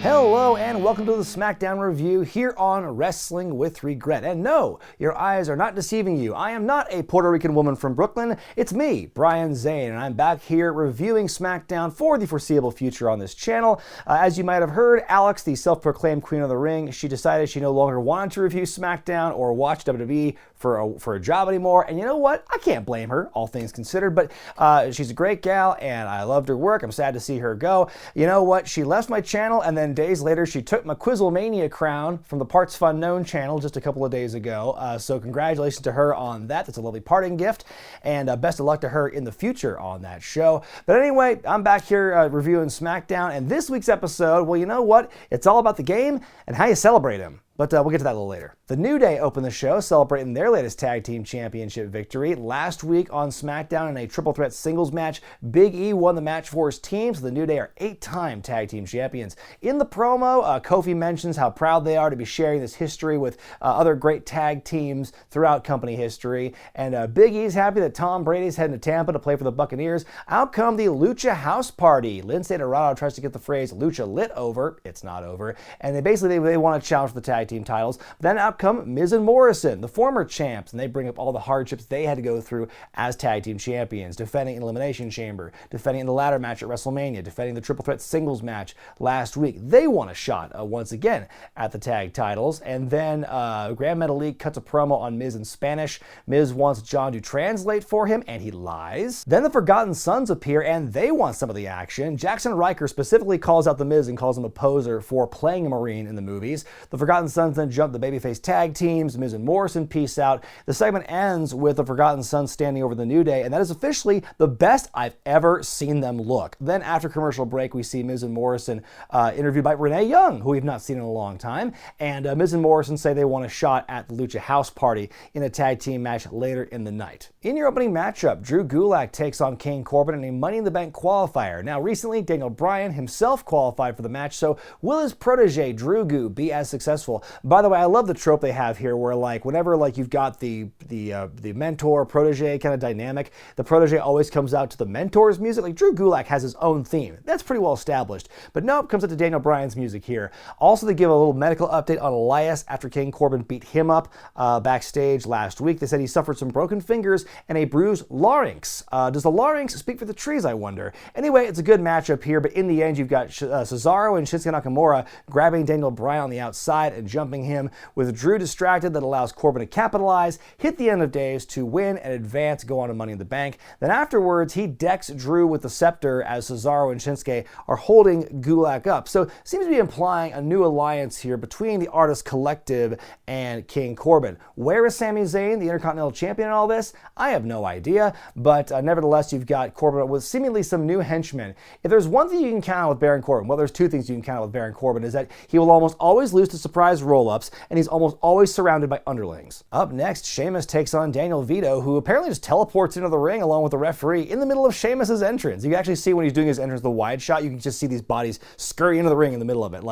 Hello and welcome to the Smackdown review here on Wrestling with Regret. And no, your eyes are not deceiving you. I am not a Puerto Rican woman from Brooklyn. It's me, Brian Zane, and I'm back here reviewing Smackdown for the foreseeable future on this channel. As you might have heard, Alex, the self-proclaimed Queen of the Ring, she decided she no longer wanted to review Smackdown or watch WWE for a job anymore. And you know what? I can't blame her, all things considered, but she's a great gal and I loved her work. I'm sad to see her go. You know what? She left my channel and then days later she took my Quizzlemania crown from the Parts Fun Known channel just a couple of days ago. So congratulations to her on that. That's a lovely parting gift, and best of luck to her in the future on that show. But anyway, I'm back here reviewing Smackdown, and this week's episode, well, you know what? It's all about the game and how you celebrate him. But we'll get to that a little later. The New Day opened the show celebrating their latest tag team championship victory. Last week on SmackDown in a triple threat singles match, Big E won the match for his team, so the New Day are 8-time tag team champions. In the promo, Kofi mentions how proud they are to be sharing this history with other great tag teams throughout company history. And Big E's happy that Tom Brady's heading to Tampa to play for the Buccaneers. Out come the Lucha House Party. Lince Dorado tries to get the phrase Lucha lit over. It's not over. And they want to challenge the tag team titles. Then out come Miz and Morrison, the former champs, and they bring up all the hardships they had to go through as tag team champions, defending an Elimination Chamber, defending in the ladder match at WrestleMania, defending the triple threat singles match last week. They want a shot once again at the tag titles. And then Grand Metalik cuts a promo on Miz in Spanish. Miz wants John to translate for him, and he lies. Then the Forgotten Sons appear, and they want some of the action. Jackson Riker specifically calls out the Miz and calls him a poser for playing a Marine in the movies. The Forgotten Sons then jump the babyface tag teams. Miz and Morrison peace out. The segment ends with the Forgotten Sons standing over the New Day, and that is officially the best I've ever seen them look. Then after commercial break, we see Miz and Morrison interviewed by Renee Young, who we've not seen in a long time, and Miz and Morrison say they want a shot at the Lucha House Party in a tag team match later in the night. In your opening matchup, Drew Gulak takes on King Corbin in a Money in the Bank qualifier. Now recently, Daniel Bryan himself qualified for the match, so will his protege Drew Goo be as successful? By the way, I love the trope they have here where whenever you've got the mentor protege kind of dynamic, the protege always comes out to the mentor's music. Drew Gulak has his own theme. That's pretty well established. But nope, comes out to Daniel Bryan's music here. Also, they give a little medical update on Elias after King Corbin beat him up backstage last week. They said he suffered some broken fingers and a bruised larynx. Does the larynx speak for the trees, I wonder? Anyway, it's a good matchup here, but in the end, you've got Cesaro and Shinsuke Nakamura grabbing Daniel Bryan on the outside and jumping him, with Drew distracted. That allows Corbin to capitalize, hit the end of days to win and advance, go on to Money in the Bank. Then afterwards, he decks Drew with the scepter as Cesaro and Shinsuke are holding Gulak up. So seems to be implying a new alliance here between the Artist Collective and King Corbin. Where is Sami Zayn, the Intercontinental Champion, in all this? I have no idea, but nevertheless, you've got Corbin with seemingly some new henchmen. If there's one thing you can count on with Baron Corbin, well, there's two things you can count on with Baron Corbin, is that he will almost always lose to surprise roll-ups, and he's almost always surrounded by underlings. Up next, Sheamus takes on Daniel Vito, who apparently just teleports into the ring along with the referee in the middle of Sheamus's entrance. You can actually see when he's doing his entrance, the wide shot, you can just see these bodies scurry into the ring in the middle of it.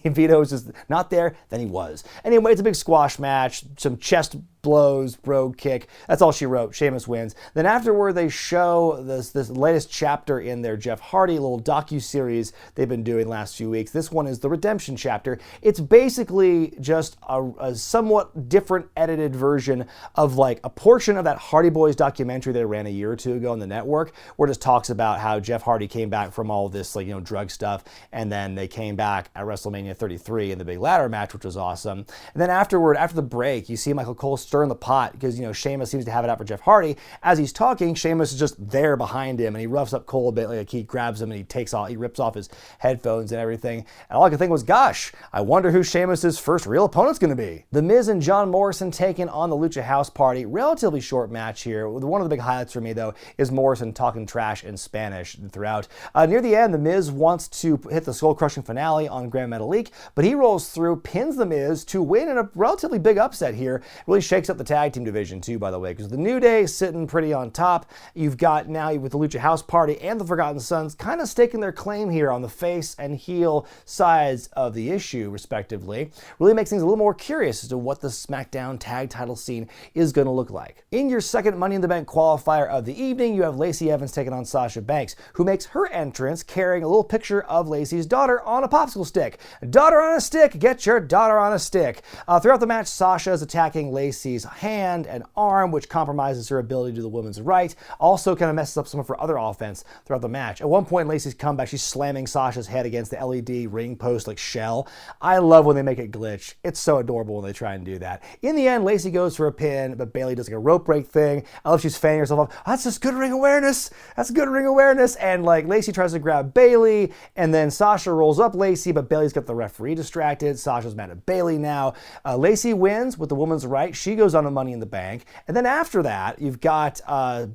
Vito was just not there, then he was. Anyway, it's a big squash match, some chest blows, brogue kick. That's all she wrote. Sheamus wins. Then afterward, they show this latest chapter in their Jeff Hardy little docu-series they've been doing last few weeks. This one is the Redemption chapter. It's basically just a somewhat different edited version of a portion of that Hardy Boys documentary they ran a year or two ago on the network, where it just talks about how Jeff Hardy came back from all this drug stuff, and then they came back at WrestleMania 33 in the big ladder match, which was awesome. And then afterward, after the break, you see Michael Cole stir in the pot because, Sheamus seems to have it out for Jeff Hardy. As he's talking, Sheamus is just there behind him, and he roughs up Cole a bit. He grabs him and he rips off his headphones and everything. And all I could think was, gosh, I wonder who Sheamus's first real opponent's going to be. The Miz and John Morrison taking on the Lucha House Party. Relatively short match here. One of the big highlights for me, though, is Morrison talking trash in Spanish throughout. Near the end, the Miz wants to hit the skull-crushing finale on Grand Metalik, but he rolls through, pins the Miz to win in a relatively big upset here. Really shakes shakes up the tag team division too, by the way, because the New Day is sitting pretty on top. You've got now with the Lucha House Party and the Forgotten Sons kind of staking their claim here on the face and heel sides of the issue, respectively. Really makes things a little more curious as to what the SmackDown tag title scene is going to look like. In your second Money in the Bank qualifier of the evening, you have Lacey Evans taking on Sasha Banks, who makes her entrance carrying a little picture of Lacey's daughter on a popsicle stick. Daughter on a stick, get your daughter on a stick. Throughout the match, Sasha is attacking Lacey's hand and arm, which compromises her ability to do the women's right. Also kind of messes up some of her other offense throughout the match. At one point in Lacey's comeback, she's slamming Sasha's head against the LED ring post like shell. I love when they make it glitch. It's so adorable when they try and do that. In the end, Lacey goes for a pin, but Bayley does like a rope break thing. I love she's fanning herself off. Oh, that's just good ring awareness. That's good ring awareness. And like Lacey tries to grab Bayley, and then Sasha rolls up Lacey, but Bayley's got the referee distracted. Sasha's mad at Bayley now. Lacey wins with the woman's right. She goes on to Money in the Bank. And then after that, you've got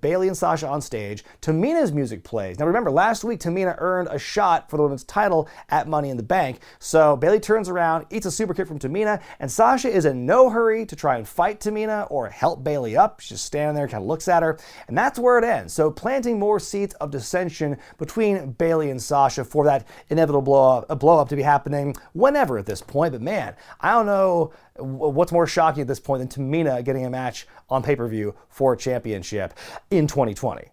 Bayley and Sasha on stage. Tamina's music plays. Now remember, last week Tamina earned a shot for the women's title at Money in the Bank. So Bayley turns around, eats a super kick from Tamina, and Sasha is in no hurry to try and fight Tamina or help Bayley up. She's just standing there, kind of looks at her, and that's where it ends. So planting more seeds of dissension between Bayley and Sasha for that inevitable blow up to be happening whenever at this point. But man, I don't know what's more shocking at this point than Tamina getting a match on pay-per-view for a championship in 2020.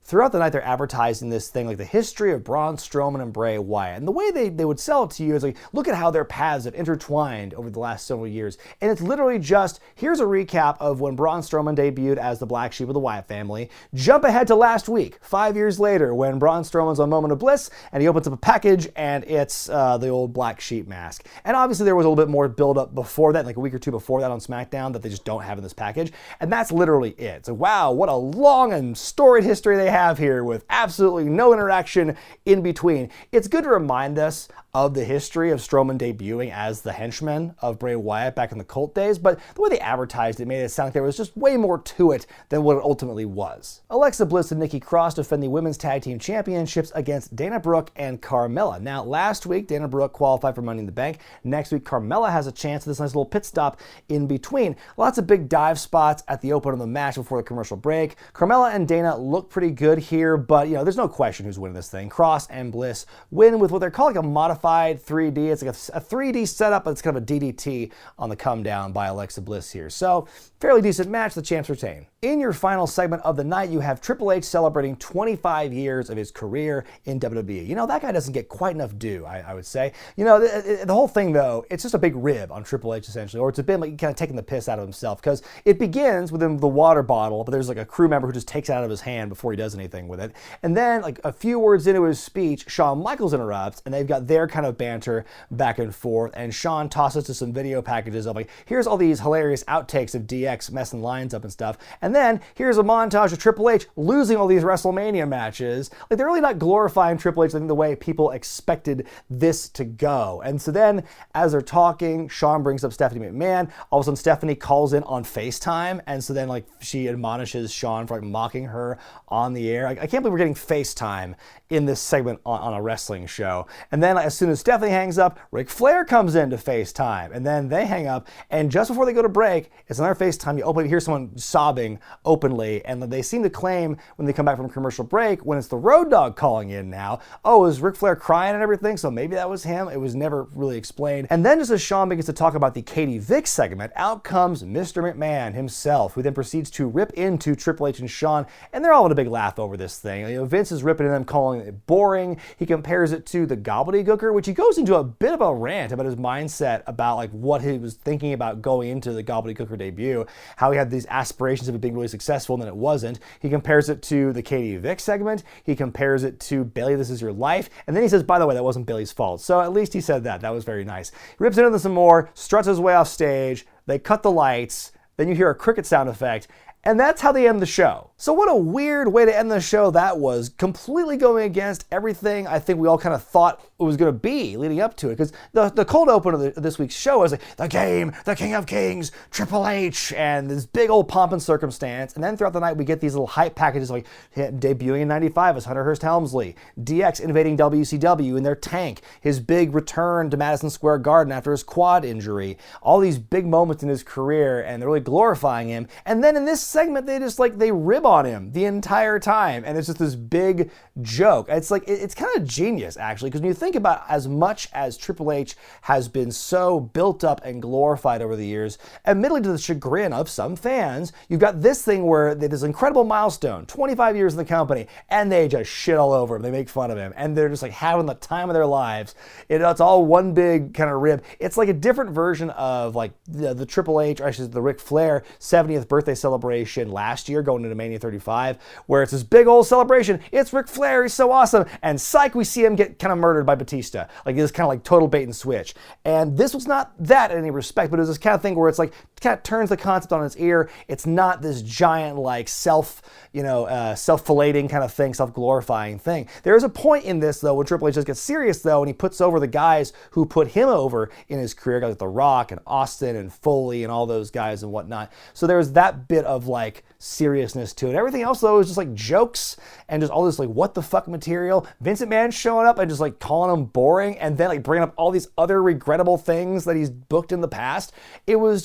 Throughout the night, they're advertising this thing like the history of Braun Strowman and Bray Wyatt. And the way they would sell it to you is like, look at how their paths have intertwined over the last several years. And it's literally just, here's a recap of when Braun Strowman debuted as the black sheep of the Wyatt family. Jump ahead to last week, 5 years later, when Braun Strowman's on Moment of Bliss, and he opens up a package, and it's the old black sheep mask. And obviously there was a little bit more build-up before that, like a week or two before that on SmackDown, that they just don't have in this package. And that's literally it. So wow, what a long and storied history they have here with absolutely no interaction in between. It's good to remind us of the history of Strowman debuting as the henchman of Bray Wyatt back in the Cult days, but the way they advertised it made it sound like there was just way more to it than what it ultimately was. Alexa Bliss and Nikki Cross defend the Women's Tag Team Championships against Dana Brooke and Carmella. Now, last week, Dana Brooke qualified for Money in the Bank. Next week, Carmella has a chance at this nice little pit stop in between. Lots of big dive spots at the open of the match before the commercial break. Carmella and Dana look pretty good here, but you know, there's no question who's winning this thing. Cross and Bliss win with what they're calling a modified 3D. It's like a 3D setup, but it's kind of a DDT on the come down by Alexa Bliss here. So fairly decent match, the champs retain. In your final segment of the night, you have Triple H celebrating 25 years of his career in WWE. You know, that guy doesn't get quite enough due, I would say. You know, the whole thing, though, it's just a big rib on Triple H, essentially, or it's a bit like kind of taking the piss out of himself, because it begins with him, the water bottle, but there's like a crew member who just takes it out of his hand before he does anything with it. And then, like a few words into his speech, Shawn Michaels interrupts, and they've got their kind of banter back and forth, and Shawn tosses to some video packages of like, here's all these hilarious outtakes of DX messing lines up and stuff, and then here's a montage of Triple H losing all these WrestleMania matches. Like, they're really not glorifying Triple H, I think, the way people expected this to go. And so then, as they're talking, Shawn brings up Stephanie McMahon. All of a sudden, Stephanie calls in on FaceTime, and so then, like, she admonishes Shawn for like mocking her on the air. I can't believe we're getting FaceTime in this segment on a wrestling show. And then, as soon as Stephanie hangs up, Ric Flair comes in to FaceTime, and then they hang up, and just before they go to break, it's another FaceTime. You hear someone sobbing openly, and they seem to claim when they come back from commercial break, when it's the Road Dogg calling in now, oh, is Ric Flair crying and everything? So maybe that was him. It was never really explained. And then just as Shawn begins to talk about the Katie Vick segment, out comes Mr. McMahon himself, who then proceeds to rip into Triple H and Shawn, and they're all in a big laugh over this thing. You know, Vince is ripping at them, calling it boring. He compares it to the gobbledygooker, which he goes into a bit of a rant about his mindset about like what he was thinking about going into the gobbledygooker debut, how he had these aspirations of it being really successful and then it wasn't. He compares it to the Katie Vick segment. He compares it to Bayley, This Is Your Life. And then he says, by the way, that wasn't Bayley's fault. So at least he said that. That was very nice. He rips into them some more, struts his way off stage. They cut the lights. Then you hear a cricket sound effect. And that's how they end the show. So what a weird way to end the show that was, completely going against everything I think we all kind of thought it was going to be leading up to it. Because the cold open of this week's show was like, the game, the King of Kings, Triple H, and this big old pomp and circumstance. And then throughout the night, we get these little hype packages like debuting in 95 as Hunter Hearst Helmsley, DX invading WCW in their tank, his big return to Madison Square Garden after his quad injury, all these big moments in his career, and they're really glorifying him. And then in this segment, they rib on him the entire time, and it's just this big joke. It's like, it's kind of genius, actually, because when you think about as much as Triple H has been so built up and glorified over the years, admittedly to the chagrin of some fans, you've got this thing where this incredible milestone, 25 years in the company, and they just shit all over him. They make fun of him, and they're just like having the time of their lives. It's all one big kind of rib. It's like a different version of like the Triple H, or actually the Ric Flair 70th birthday celebration last year going into Mania 35, where it's this big old celebration. It's Ric Flair, he's so awesome, and psych, we see him get kind of murdered by Batista. Like this kind of like total bait and switch. And this was not that in any respect, but it was this kind of thing where it's like, kind of turns the concept on its ear. It's not this giant like self-filleting kind of thing, self-glorifying thing. There is a point in this though when Triple H just gets serious though, and he puts over the guys who put him over in his career, guys like The Rock and Austin and Foley and all those guys and whatnot. So there was that bit of like seriousness to it. Everything else though is just like jokes and just all this like what the fuck material. Vince McMahon showing up and just like calling him boring, and then like bringing up all these other regrettable things that he's booked in the past. It was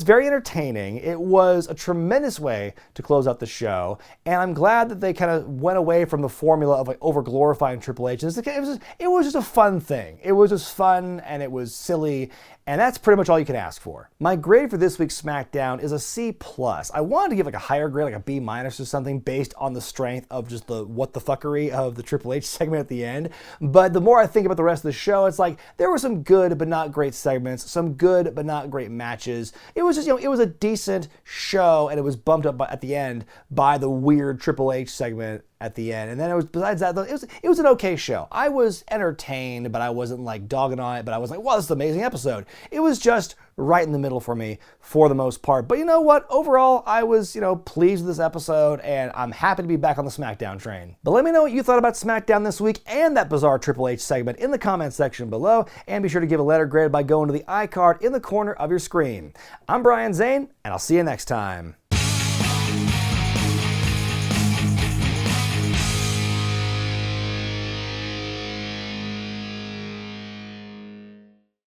very entertaining. It was a tremendous way to close out the show, and I'm glad that they kind of went away from the formula of like over glorifying Triple H. It was just a fun thing. It was just fun, and it was silly, and that's pretty much all you can ask for. My grade for this week's SmackDown is a C+. I wanted to give like a higher grade, like a B- or something, based on the strength of just the what the fuckery of the Triple H segment at the end. But the more I think about the rest of the show, it's like there were some good but not great segments, some good but not great matches. It was just, it was a decent show, and it was bumped up at the end by the weird Triple H segment at the end. And then it was, besides that, it was an okay show. I was entertained, but I wasn't like dogging on it, but I was like, wow, this is an amazing episode. It was just right in the middle for me for the most part. But you know what? Overall, I was, pleased with this episode, and I'm happy to be back on the SmackDown train. But let me know what you thought about SmackDown this week and that bizarre Triple H segment in the comments section below, and be sure to give a letter grade by going to the iCard in the corner of your screen. I'm Brian Zane, and I'll see you next time.